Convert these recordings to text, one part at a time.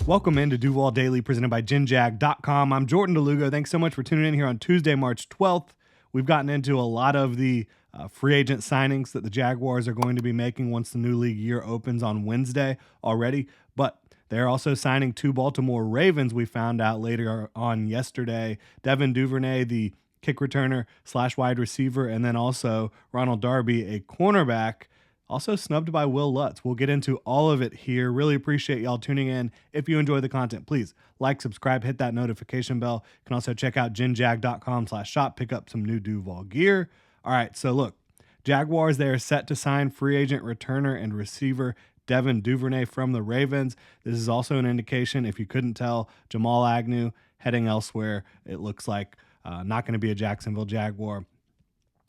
Welcome into Duval Daily, presented by GenJag.com. I'm Jordan Lugo. Thanks so much for tuning in here on Tuesday, March 12th. We've gotten into a lot of the free agent signings that the Jaguars are going to be making once the new league year opens on Wednesday already, but they're also signing two Baltimore Ravens, we found out later on yesterday. Devin Duvernay, the kick returner / wide receiver, and then also Ronald Darby, a cornerback, also snubbed by Will Lutz. We'll get into all of it here. Really appreciate y'all tuning in. If you enjoy the content, please like, subscribe, hit that notification bell. You can also check out genjag.com/shop, pick up some new Duval gear. All right, so look, Jaguars, they are set to sign free agent returner and receiver Devin Duvernay from the Ravens. This is also an indication, if you couldn't tell, Jamal Agnew heading elsewhere. It looks like not going to be a Jacksonville Jaguar.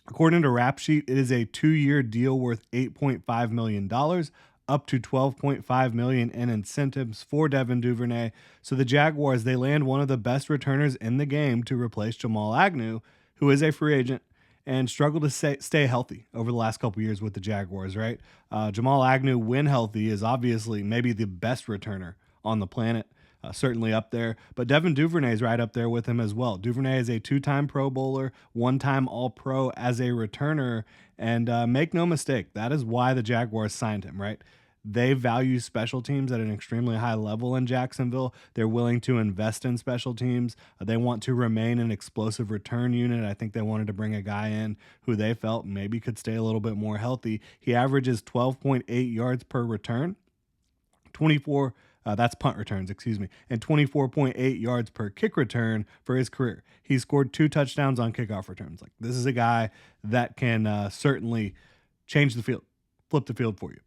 According to Rap Sheet, it is a 2-year deal worth $8.5 million, up to $12.5 million in incentives for Devin Duvernay. So the Jaguars, they land one of the best returners in the game to replace Jamal Agnew, who is a free agent and struggled to stay healthy over the last couple years with the Jaguars, right? Jamal Agnew, when healthy, is obviously maybe the best returner on the planet. Certainly up there, but Devin Duvernay is right up there with him as well. Duvernay is a 2-time Pro Bowler, 1-time All-Pro as a returner, and make no mistake, that is why the Jaguars signed him, right? They value special teams at an extremely high level in Jacksonville. They're willing to invest in special teams. They want to remain an explosive return unit. I think they wanted to bring a guy in who they felt maybe could stay a little bit more healthy. He averages 12.8 yards per return, that's punt returns, and 24.8 yards per kick return for his career. He scored 2 touchdowns on kickoff returns. Like, this is a guy that can certainly change the field, flip the field for you.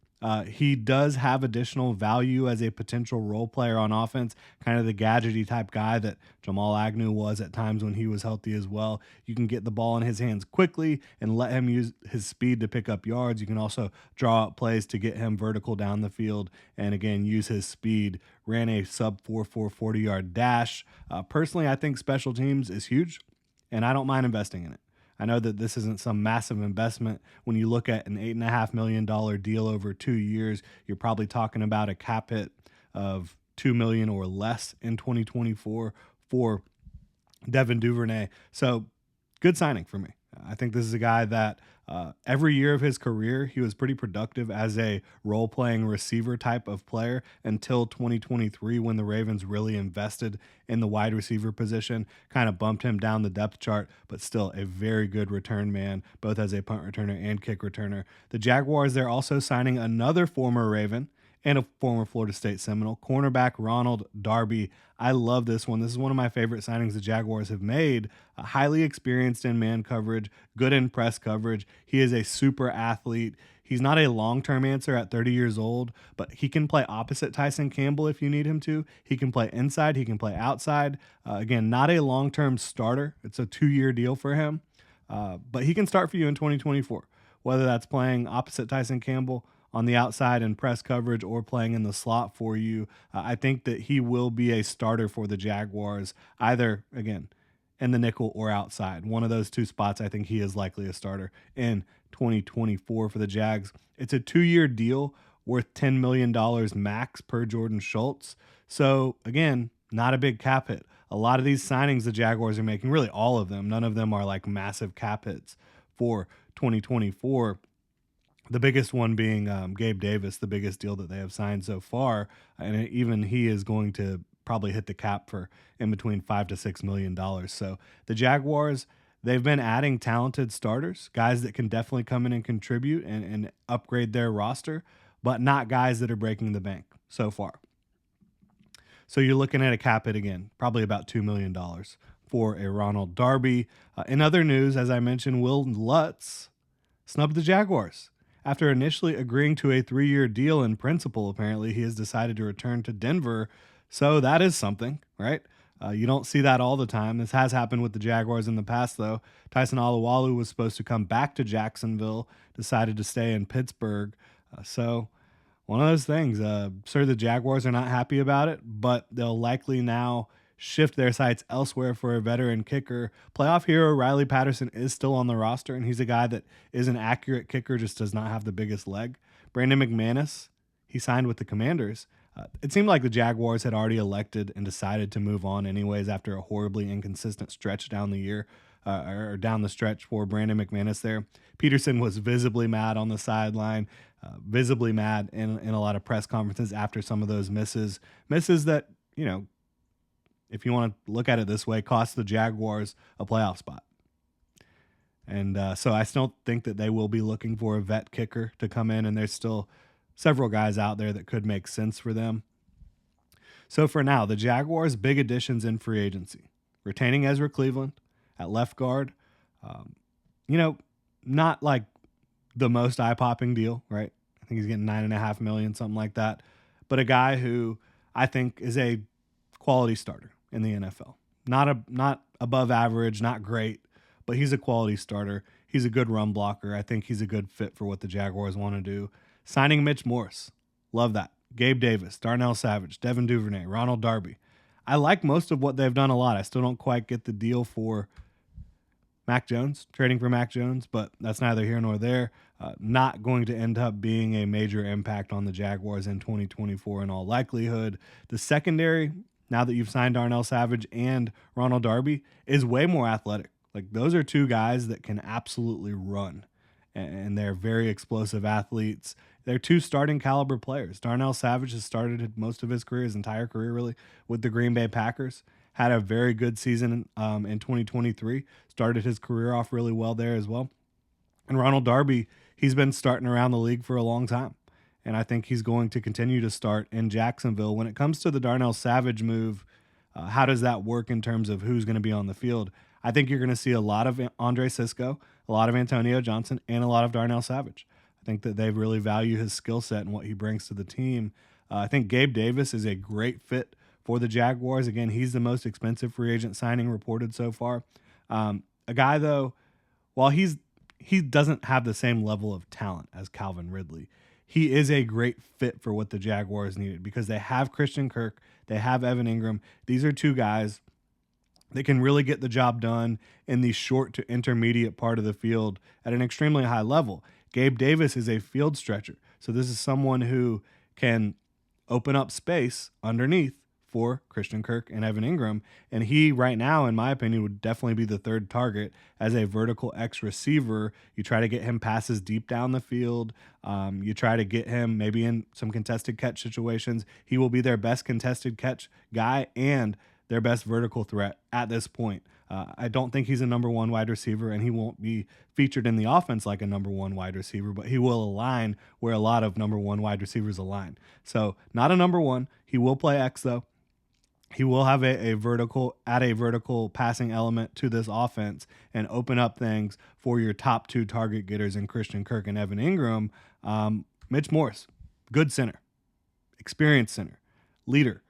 He does have additional value as a potential role player on offense, kind of the gadgety type guy that Jamal Agnew was at times when he was healthy as well. You can get the ball in his hands quickly and let him use his speed to pick up yards. You can also draw up plays to get him vertical down the field and, again, use his speed. Ran a sub-4.4 40-yard dash. Personally, I think special teams is huge, and I don't mind investing in it. I know that this isn't some massive investment. When you look at an $8.5 million deal over 2 years, you're probably talking about a cap hit of $2 million or less in 2024 for Devin Duvernay. So good signing for me. I think this is a guy that every year of his career, he was pretty productive as a role-playing receiver type of player until 2023, when the Ravens really invested in the wide receiver position, kind of bumped him down the depth chart, but still a very good return man, both as a punt returner and kick returner. The Jaguars, they're also signing another former Raven and a former Florida State Seminole, cornerback Ronald Darby. I love this one. This is one of my favorite signings the Jaguars have made. Highly experienced in man coverage, good in press coverage. He is a super athlete. He's not a long-term answer at 30 years old, but he can play opposite Tyson Campbell if you need him to. He can play inside. He can play outside. Again, not a long-term starter. It's a 2-year deal for him, but he can start for you in 2024, whether that's playing opposite Tyson Campbell on the outside in press coverage or playing in the slot for you. I think that he will be a starter for the Jaguars, either, again, in the nickel or outside. One of those two spots, I think he is likely a starter in 2024 for the Jags. It's a 2-year deal worth $10 million max per Jordan Schultz. So, again, not a big cap hit. A lot of these signings the Jaguars are making, really all of them, none of them are like massive cap hits for 2024. The biggest one being Gabe Davis, the biggest deal that they have signed so far. And even he is going to probably hit the cap for in between $5 to $6 million. So the Jaguars, they've been adding talented starters, guys that can definitely come in and contribute and upgrade their roster, but not guys that are breaking the bank so far. So you're looking at a cap hit again, probably about $2 million for a Ronald Darby. In other news, as I mentioned, Will Lutz snubbed the Jaguars. After initially agreeing to a 3-year deal in principle, apparently he has decided to return to Denver. So that is something, right? You don't see that all the time. This has happened with the Jaguars in the past, though. Tyson Alualu was supposed to come back to Jacksonville, decided to stay in Pittsburgh. So one of those things. Sir, the Jaguars are not happy about it, but they'll likely now shift their sights elsewhere for a veteran kicker. Playoff hero Riley Patterson is still on the roster, and he's a guy that is an accurate kicker, just does not have the biggest leg. Brandon McManus, he signed with the Commanders. It seemed like the Jaguars had already elected and decided to move on anyways after a horribly inconsistent stretch down the year, or down the stretch for Brandon McManus there. Peterson was visibly mad on the sideline, visibly mad in a lot of press conferences after some of those misses that, if you want to look at it this way, cost the Jaguars a playoff spot. And so I still think that they will be looking for a vet kicker to come in, and there's still several guys out there that could make sense for them. So for now, the Jaguars' big additions in free agency: retaining Ezra Cleveland at left guard. Not like the most eye-popping deal, right? I think he's getting $9.5 million, something like that. But a guy who I think is a quality starter in the NFL. Not above average, not great, but he's a quality starter. He's a good run blocker. I think he's a good fit for what the Jaguars want to do. Signing Mitch Morse. Love that. Gabe Davis, Darnell Savage, Devin Duvernay, Ronald Darby. I like most of what they've done a lot. I still don't quite get the deal for Mac Jones, trading for Mac Jones, but that's neither here nor there. Not going to end up being a major impact on the Jaguars in 2024 in all likelihood. The secondary, now that you've signed Darnell Savage and Ronald Darby, is way more athletic. Like, those are two guys that can absolutely run, and they're very explosive athletes. They're two starting caliber players. Darnell Savage has started most of his career, his entire career really, with the Green Bay Packers. Had a very good season in 2023. Started his career off really well there as well. And Ronald Darby, he's been starting around the league for a long time, and I think he's going to continue to start in Jacksonville. When it comes to the Darnell Savage move, how does that work in terms of who's going to be on the field? I think you're going to see a lot of Andre Sisco, a lot of Antonio Johnson, and a lot of Darnell Savage. I think that they really value his skill set and what he brings to the team. I think Gabe Davis is a great fit for the Jaguars. Again, he's the most expensive free agent signing reported so far. A guy, though, while he doesn't have the same level of talent as Calvin Ridley, he is a great fit for what the Jaguars needed because they have Christian Kirk, they have Evan Ingram. These are two guys that can really get the job done in the short to intermediate part of the field at an extremely high level. Gabe Davis is a field stretcher, so this is someone who can open up space underneath for Christian Kirk and Evan Ingram, and he right now, in my opinion, would definitely be the third target as a vertical X receiver. You try to get him passes deep down the field. You try to get him maybe in some contested catch situations. He will be their best contested catch guy and their best vertical threat at this point. I don't think he's a number one wide receiver, and he won't be featured in the offense like a number one wide receiver, but he will align where a lot of number one wide receivers align. So not a number one. He will play X, though. He will have a vertical passing element to this offense and open up things for your top two target getters in Christian Kirk and Evan Ingram. Mitch Morse, good center, experienced center, leader.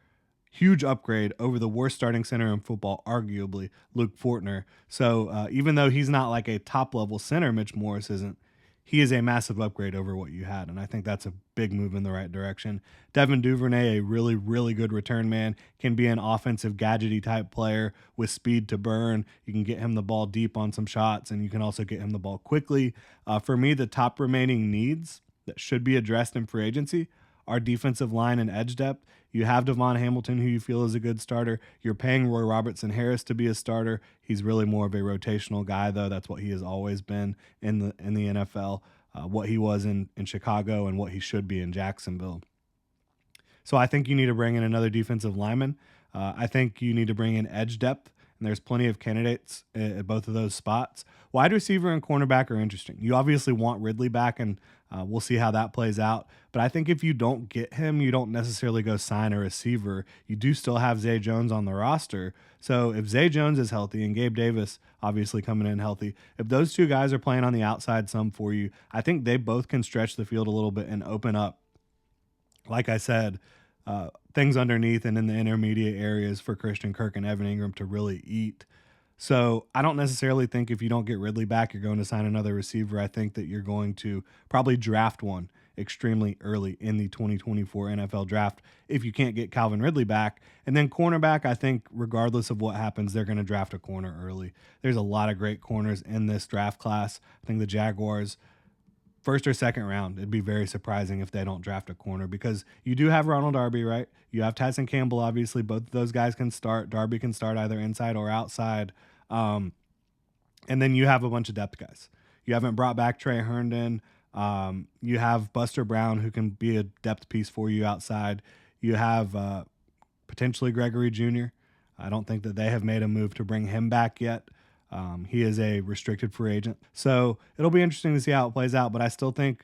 Huge upgrade over the worst starting center in football, arguably, Luke Fortner. So even though he's not like a top-level center, Mitch Morse isn't, he is a massive upgrade over what you had, and I think that's a big move in the right direction. Devin Duvernay, a really, really good return man, can be an offensive gadgety type player with speed to burn. You can get him the ball deep on some shots, and you can also get him the ball quickly. For me, the top remaining needs that should be addressed in free agency are defensive line and edge depth. You have Devon Hamilton, who you feel is a good starter. You're paying Roy Robertson-Harris to be a starter. He's really more of a rotational guy, though. That's what he has always been in the NFL, what he was in Chicago and what he should be in Jacksonville. So I think you need to bring in another defensive lineman. I think you need to bring in edge depth, and there's plenty of candidates at both of those spots. Wide receiver and cornerback are interesting. You obviously want Ridley back, and we'll see how that plays out. But I think if you don't get him, you don't necessarily go sign a receiver. You do still have Zay Jones on the roster. So if Zay Jones is healthy and Gabe Davis obviously coming in healthy, if those two guys are playing on the outside some for you, I think they both can stretch the field a little bit and open up, like I said, things underneath and in the intermediate areas for Christian Kirk and Evan Ingram to really eat. So I don't necessarily think if you don't get Ridley back, you're going to sign another receiver. I think that you're going to probably draft one extremely early in the 2024 NFL draft if you can't get Calvin Ridley back. And then cornerback, I think regardless of what happens, they're going to draft a corner early. There's a lot of great corners in this draft class. I think the Jaguars first or second round. It'd be very surprising if they don't draft a corner, because you do have Ronald Darby, right? You have Tyson Campbell, obviously. Both of those guys can start. Darby can start either inside or outside. And then you have a bunch of depth guys. You haven't brought back Trey Herndon. You have Buster Brown, who can be a depth piece for you outside. You have potentially Gregory Jr. I don't think that they have made a move to bring him back yet. He is a restricted free agent. So it'll be interesting to see how it plays out, but I still think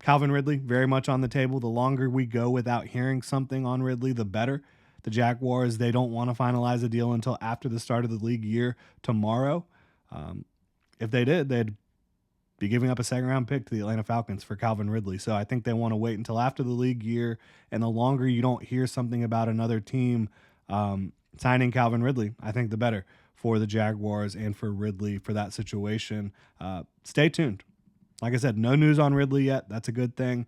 Calvin Ridley very much on the table. The longer we go without hearing something on Ridley, the better. The Jaguars, they don't want to finalize a deal until after the start of the league year tomorrow. If they did, they'd be giving up a second-round pick to the Atlanta Falcons for Calvin Ridley. So I think they want to wait until after the league year, and the longer you don't hear something about another team signing Calvin Ridley, I think the better for the Jaguars and for Ridley for that situation. Stay tuned. Like I said, no news on Ridley yet. That's a good thing.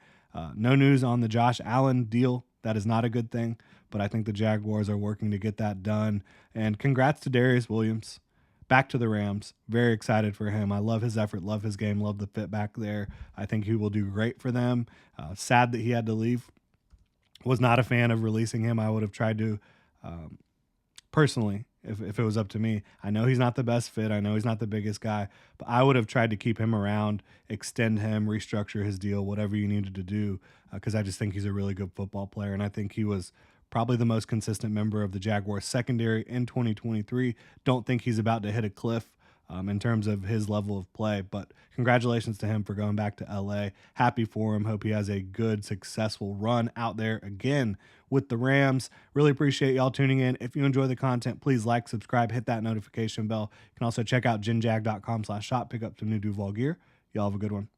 No news on the Josh Allen deal. That is not a good thing, but I think the Jaguars are working to get that done. And congrats to Darius Williams. Back to the Rams. Very excited for him. I love his effort, love his game, love the fit back there. I think he will do great for them. Sad that he had to leave. Was not a fan of releasing him. I would have tried to, personally, if it was up to me. I know he's not the best fit. I know he's not the biggest guy, but I would have tried to keep him around, extend him, restructure his deal, whatever you needed to do, because I just think he's a really good football player, and I think he was probably the most consistent member of the Jaguars secondary in 2023. Don't think he's about to hit a cliff in terms of his level of play, but congratulations to him for going back to LA. Happy for him. Hope he has a good, successful run out there again with the Rams. Really appreciate y'all tuning in. If you enjoy the content, please like, subscribe, hit that notification bell. You can also check out ginjag.com/shop, pick up some new Duval gear. Y'all have a good one.